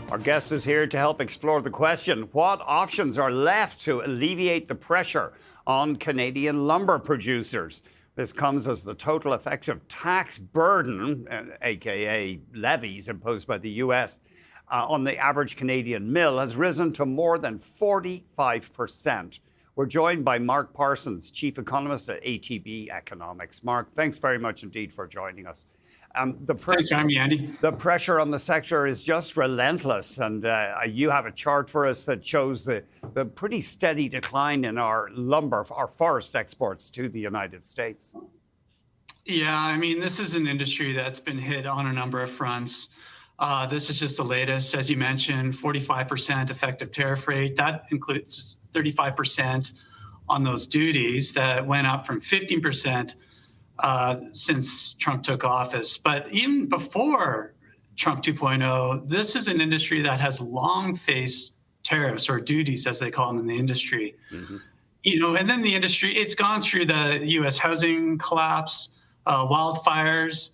Our guest is here to help explore the question, what options are left to alleviate the pressure on Canadian lumber producers? This comes as the total effective tax burden, aka levies imposed by the US, on the average Canadian mill has risen to more than 45%. We're joined by Mark Parsons, chief economist at ATB Economics. Mark, thanks very much indeed for joining us. Thanks for having me, Andy. The pressure on the sector is just relentless, and you have a chart for us that shows the pretty steady decline in our lumber, our forest exports to the United States. Yeah, I mean, this is an industry that's been hit on a number of fronts. This is just the latest, as you mentioned, 45% effective tariff rate. That includes 35% on those duties that went up from 15% since Trump took office. But even before Trump 2.0, this is an industry that has long faced tariffs, or duties as they call them in the industry. Mm-hmm. You know, and then the industry, it's gone through the U.S. housing collapse, wildfires,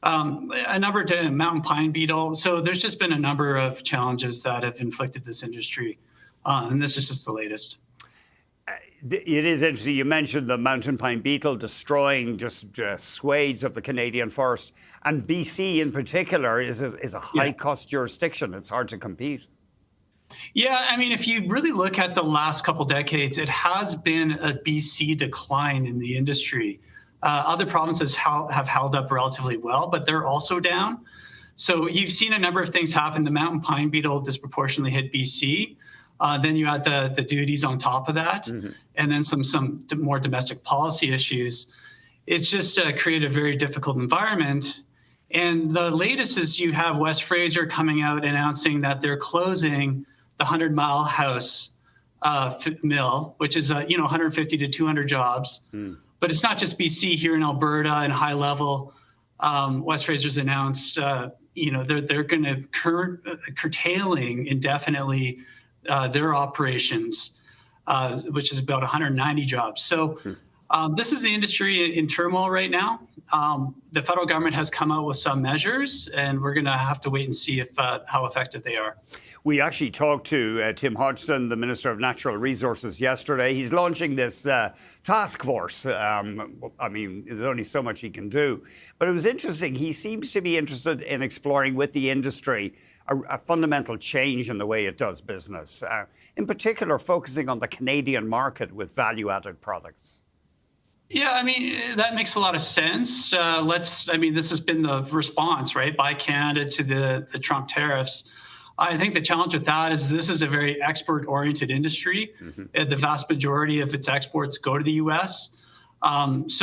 a number of mountain pine beetle. So there's just been a number of challenges that have inflicted this industry. And this is just the latest. It is interesting. You mentioned the mountain pine beetle destroying just swathes of the Canadian forest. And BC in particular is a high-cost jurisdiction. It's hard to compete. Yeah, I mean, if you really look at the last couple decades, it has been a BC decline in the industry. Other provinces have held up relatively well, but they're also down. So you've seen a number of things happen. The mountain pine beetle disproportionately hit BC. Then you add the duties on top of that, mm-hmm. and then some more domestic policy issues. It's just created a very difficult environment. And the latest is you have West Fraser coming out announcing that they're closing the 100 Mile House mill, which is 150 to 200 jobs. Mm. But it's not just BC. Here in Alberta and high level, West Fraser's announced they're going to curtailing indefinitely their operations, which is about 190 jobs. So this is the industry in turmoil right now. The federal government has come out with some measures, and we're going to have to wait and see how effective they are. We actually talked to Tim Hodgson, the Minister of Natural Resources, yesterday. He's launching this task force. I mean, there's only so much he can do. But it was interesting. He seems to be interested in exploring with the industry a fundamental change in the way it does business, in particular focusing on the Canadian market with value-added products. Yeah, I mean, that makes a lot of sense. This has been the response, right, by Canada to the Trump tariffs. I think the challenge with that is this is a very export-oriented industry. Mm-hmm. The vast majority of its exports go to the U.S., that's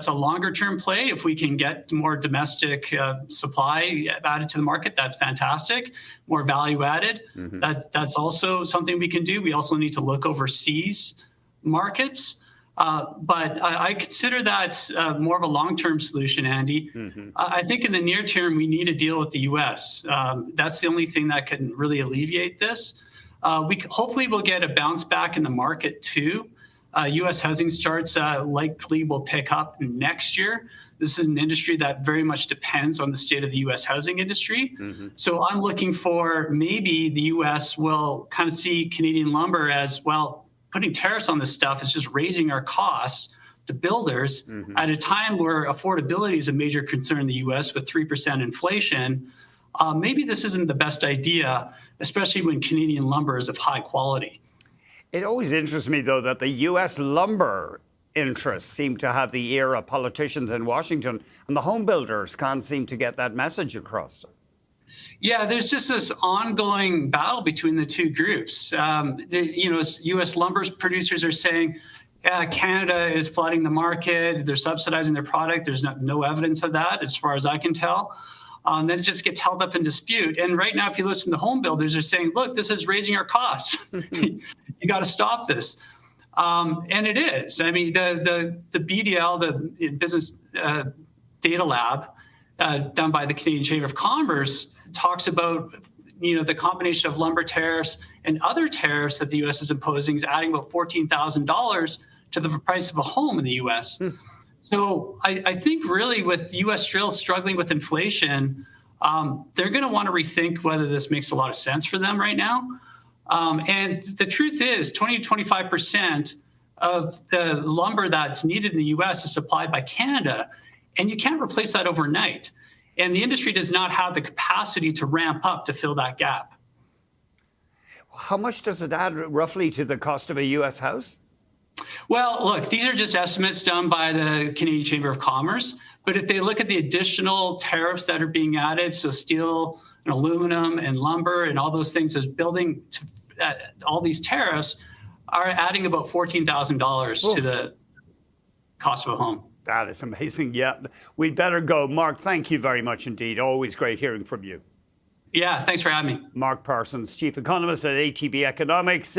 a longer-term play. If we can get more domestic supply added to the market, that's fantastic. More value added, mm-hmm. That's also something we can do. We also need to look overseas markets. But I consider that more of a long-term solution, Andy. Mm-hmm. I think in the near term, we need to deal with the U.S. That's the only thing that can really alleviate this. Hopefully we'll get a bounce back in the market too. U.S. housing starts likely will pick up next year. This is an industry that very much depends on the state of the U.S. housing industry. Mm-hmm. So I'm looking for maybe the U.S. will kind of see Canadian lumber as, well, putting tariffs on this stuff is just raising our costs to builders mm-hmm. at a time where affordability is a major concern in the U.S. with 3% inflation. Maybe this isn't the best idea, especially when Canadian lumber is of high quality. It always interests me, though, that the U.S. lumber interests seem to have the ear of politicians in Washington, and the home builders can't seem to get that message across. Yeah, there's just this ongoing battle between the two groups. U.S. lumber producers are saying Canada is flooding the market, they're subsidizing their product. There's no evidence of that, as far as I can tell. Then it just gets held up in dispute. And right now, if you listen to home builders, they're saying, look, this is raising our costs. You got to stop this. And it is. I mean, the BDL, the Business Data Lab, done by the Canadian Chamber of Commerce, talks about the combination of lumber tariffs and other tariffs that the U.S. is imposing is adding about $14,000 to the price of a home in the U.S. So I think really with U.S. still struggling with inflation, they're going to want to rethink whether this makes a lot of sense for them right now. And the truth is 20 to 25% of the lumber that's needed in the US is supplied by Canada, and you can't replace that overnight. And the industry does not have the capacity to ramp up to fill that gap. How much does it add roughly to the cost of a US house? Well, look, these are just estimates done by the Canadian Chamber of Commerce. But if they look at the additional tariffs that are being added, so steel and aluminum and lumber and all those things, all these tariffs are adding about $14,000 to the cost of a home. That is amazing. Yeah, we'd better go. Mark, thank you very much indeed. Always great hearing from you. Yeah, thanks for having me. Mark Parsons, Chief Economist at ATB Economics.